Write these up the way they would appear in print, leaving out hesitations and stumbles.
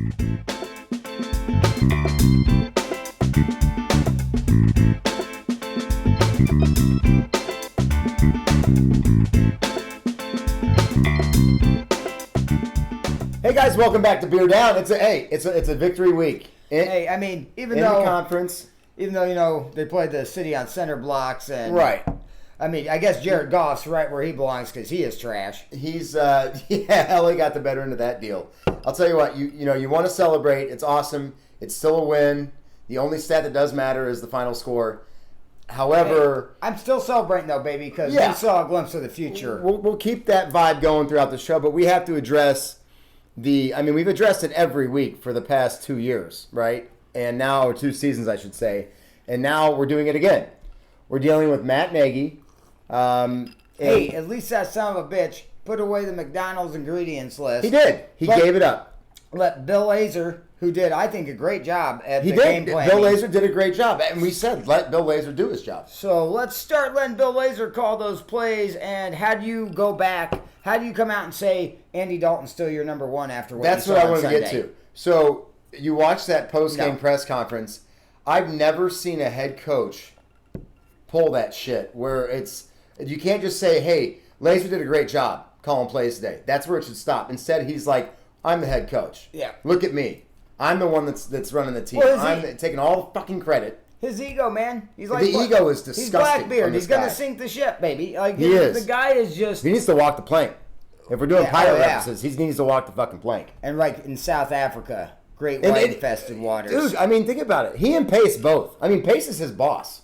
Hey guys, welcome back to Beer Down. It's a victory week. I mean, in the conference, even though they played the city on center blocks and right. I mean, I guess Jared Goff's right where he belongs because he is trash. He's LA got the better end of that deal. I'll tell you what, you want to celebrate. It's awesome. It's still a win. The only stat that does matter is the final score. However, I'm still celebrating though, baby, because we saw a glimpse of the future. We'll keep that vibe going throughout the show, but we have to address we've addressed it every week for the past 2 years, right? And now, or 2 seasons, I should say. And now we're doing it again. We're dealing with Matt Nagy. Hey, at least that son of a bitch put away the McDonald's ingredients list. He did. He gave it up. Let Bill Lazor, who did, I think, a great job at the game planning. Bill Lazor did a great job. And we said, let Bill Lazor do his job. So let's start letting Bill Lazor call those plays. And how do you go back? How do you come out and say Andy Dalton's still your number one after what That's you saw what I on wanted to get to. So you watched that post-game press conference. I've never seen a head coach pull that shit where you can't just say, hey, Lazor did a great job calling plays today. That's where it should stop. Instead, he's like, I'm the head coach. Yeah. Look at me. I'm the one that's running the team. Well, I'm taking all the fucking credit. His ego, man. He's like, the ego is disgusting. He's Blackbeard. He's going to sink the ship, baby. Like, he is. The guy is just... He needs to walk the plank. If we're doing pirate references, he needs to walk the fucking plank. And like in South Africa, great white-infested waters. Dude, I mean, think about it. He and Pace both. I mean, Pace is his boss.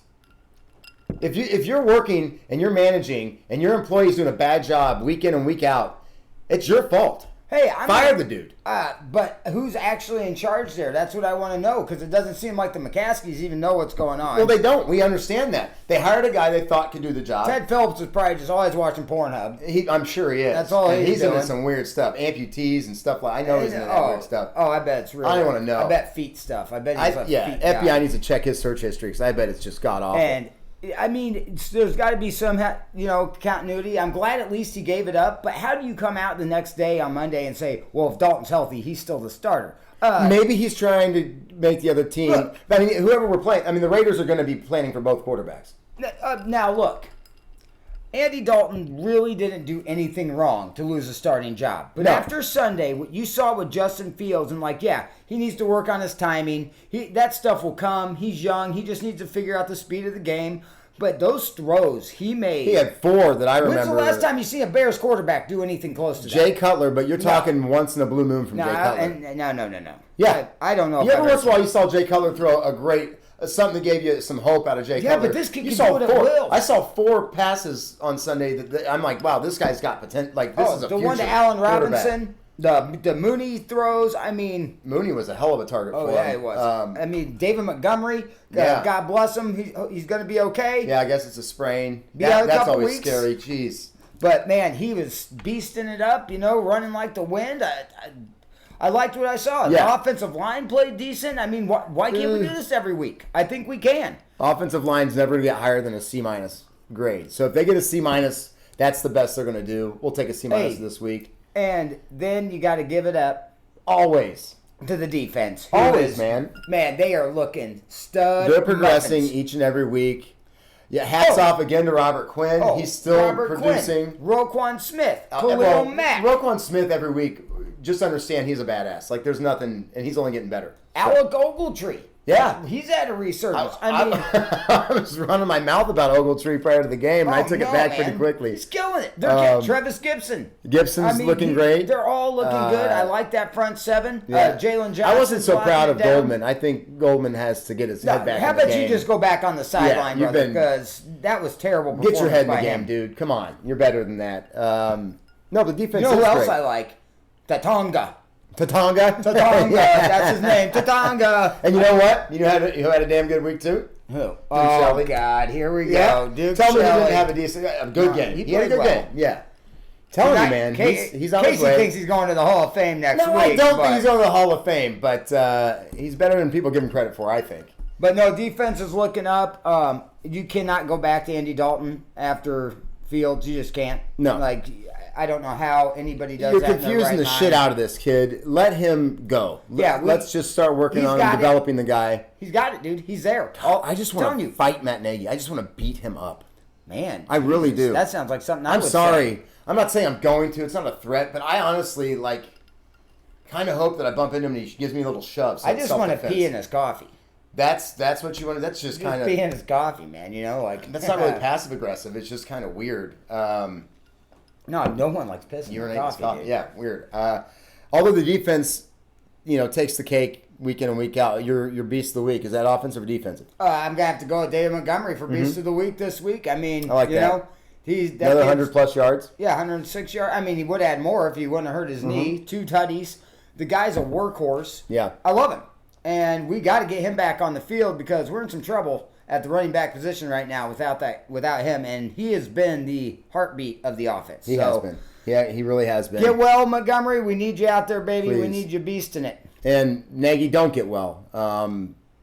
If you're working and you're managing and your employee's doing a bad job week in and week out, it's your fault. Hey, fire the dude. But who's actually in charge there? That's what I want to know, because it doesn't seem like the McCaskies even know what's going on. Well, they don't. We understand that. They hired a guy they thought could do the job. Ted Phillips is probably just always watching Pornhub. I'm sure he is. That's all he's doing. Into some weird stuff, amputees and stuff like. I know he's into that weird stuff. Oh, I bet it's real. I don't want to know. I bet feet stuff. I bet he's feet FBI guy. needs to check his search history because I bet it's just god awful. And I mean, there's got to be some, continuity. I'm glad at least he gave it up. But how do you come out the next day on Monday and say, well, if Dalton's healthy, he's still the starter? Maybe he's trying to make the other team. Look, I mean, whoever we're playing. I mean, the Raiders are going to be planning for both quarterbacks. Now, look. Andy Dalton really didn't do anything wrong to lose a starting job. But after Sunday, what you saw with Justin Fields, and he needs to work on his timing. That stuff will come. He's young. He just needs to figure out the speed of the game. But those throws he made. He had 4 that I remember. When's the last time you see a Bears quarterback do anything close to Jay Cutler, but you're talking once in a blue moon from Jay Cutler. No. Yeah. I don't know. Once in a while you saw Jay Cutler throw a great... something that gave you some hope out of Jay Cutler. Yeah, but this kid can do it at will. I saw 4 passes on Sunday that I'm like, wow, this guy's got potential. Like, this is a future the one to Allen Robinson, the Mooney throws. I mean, Mooney was a hell of a target for him. Oh yeah, he was. I mean, David Montgomery. God bless him. He's going to be okay. Yeah, I guess it's a sprain. That's always weeks. scary. Jeez. But man, he was beasting it up. Running like the wind. I liked what I saw. Yeah. The offensive line played decent. I mean, why can't we do this every week? I think we can. Offensive line's never going to get higher than a C- grade. So if they get a C-, that's the best they're going to do. We'll take a C- this week. And then you got to give it up. Always. To the defense. Always, man. Man, they are looking stud. They're progressing muffins. each and every week. Yeah, hats off again to Robert Quinn. He's still producing. Quinn, Roquan Smith, Khalil Mack. Roquan Smith every week, just understand he's a badass. Like, there's nothing, and he's only getting better. Alec Ogletree. Yeah. He's at a resurgence. I was running my mouth about Ogletree prior to the game, and I took it back pretty quickly. He's killing it. Travis Gibson. Gibson's looking great. They're all looking good. I like that front 7. Yeah. Jalen Johnson. I wasn't so proud of Goldman. I think Goldman has to get his head back How in the about game. you just go back on the sideline, brother, because that was terrible Get performance your head in the by game, him. dude. Come on. You're better than that. No, the defense You know is who else great. I like? Tatonga. Tatonga? That's his name. Tatonga. And you know what? You know who had a damn good week too? Who? Shelley. God, here we Yeah. go. Duke Tell me he Shelley. didn't have a good game. He had a good game. Yeah. Telling you, man. He's on his way. Casey thinks he's going to the Hall of Fame next week. I don't think he's going to the Hall of Fame, but he's better than people give him credit for, I think. But no, defense is looking up. You cannot go back to Andy Dalton after Fields. You just can't. No. I don't know how anybody does You're that. confusing the shit out of this kid. Let him go. Yeah, let's just start working on developing the guy. He's got it, dude. He's there. I just want to fight Matt Nagy. I just want to beat him up. Man, I really do. That sounds like something I'm sorry. I'm not saying I'm going to. It's not a threat, but I honestly kind of hope that I bump into him and he gives me a little shove. So I just want to pee in his coffee. That's what you want. That's just kind of pee in his coffee, man. That's not really passive aggressive. It's just kind of weird. No one likes pissing in coffee. Dude. Yeah, weird. Although the defense, takes the cake week in and week out. Your beast of the week, is that offensive or defensive? I'm gonna have to go with David Montgomery for beast of the week this week. I mean, I like that. He's another 100+ yards. Yeah, 106 yards. I mean, he would have had more if he wouldn't have hurt his knee. 2 tutties. The guy's a workhorse. Yeah, I love him, and we got to get him back on the field because we're in some trouble at the running back position right now without him, and he has been the heartbeat of the offense. He has been. Yeah, he really has been. Get well, Montgomery. We need you out there, baby. Please. We need you beasting it. And Nagy, don't get well.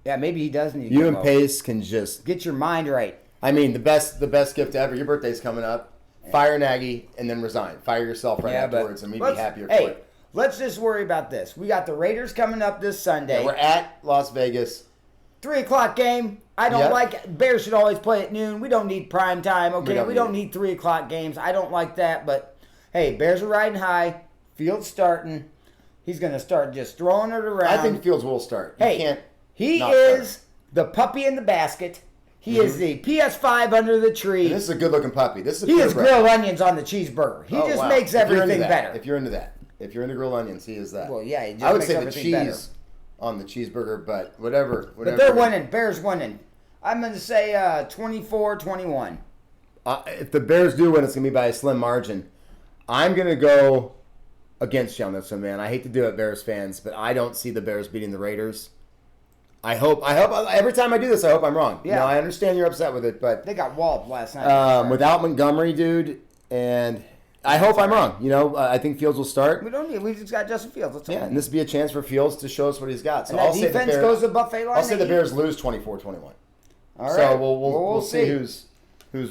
Yeah, maybe he does need to you get and well. Pace can just get your mind right. I mean, the best gift ever. Your birthday's coming up. Fire Nagy and then resign. Fire yourself right afterwards, and we'd be happier for it. Let's just worry about this. We got the Raiders coming up this Sunday. Yeah, we're at Las Vegas. 3:00 game. I don't like it. Bears should always play at noon. We don't need prime time, okay? We don't need 3:00 games. I don't like that, but hey, Bears are riding high. Fields starting. He's going to start just throwing it around. I think Fields will start. He is the puppy in the basket. He is the PS5 under the tree. And this is a good-looking puppy. This is he is grilled onions on the cheeseburger. He just makes everything better. If you're into that. If you're into grilled onions, he is that. Well, yeah, he just I would makes say the everything cheese better. on the cheeseburger, but whatever. But they're winning. Bears winning. I'm going to say 24-21. If the Bears do win, it's going to be by a slim margin. I'm going to go against you on this one, man. I hate to do it, Bears fans, but I don't see the Bears beating the Raiders. I hope every time I do this, I hope I'm wrong. Yeah. I understand you're upset with it, but they got walled last night. Without Montgomery, dude, and I hope I'm wrong. I think Fields will start. We just got Justin Fields. And this will be a chance for Fields to show us what he's got. So and I'll say defense goes to buffet line. I'll say the Bears lose 24-21. All right. So we'll see who's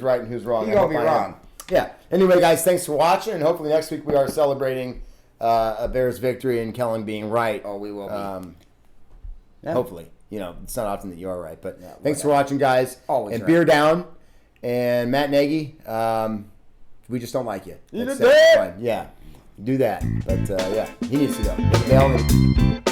right and who's wrong. You're gonna be wrong. Yeah. Anyway, guys, thanks for watching, and hopefully next week we are celebrating a Bears victory and Kellen being right. Oh, we will be. Hopefully. It's not often that you are right. But thanks for watching, guys. Always and right. Beer Down and Matt Nagy, we just don't like you. You did. Yeah, do that. But, he needs to go.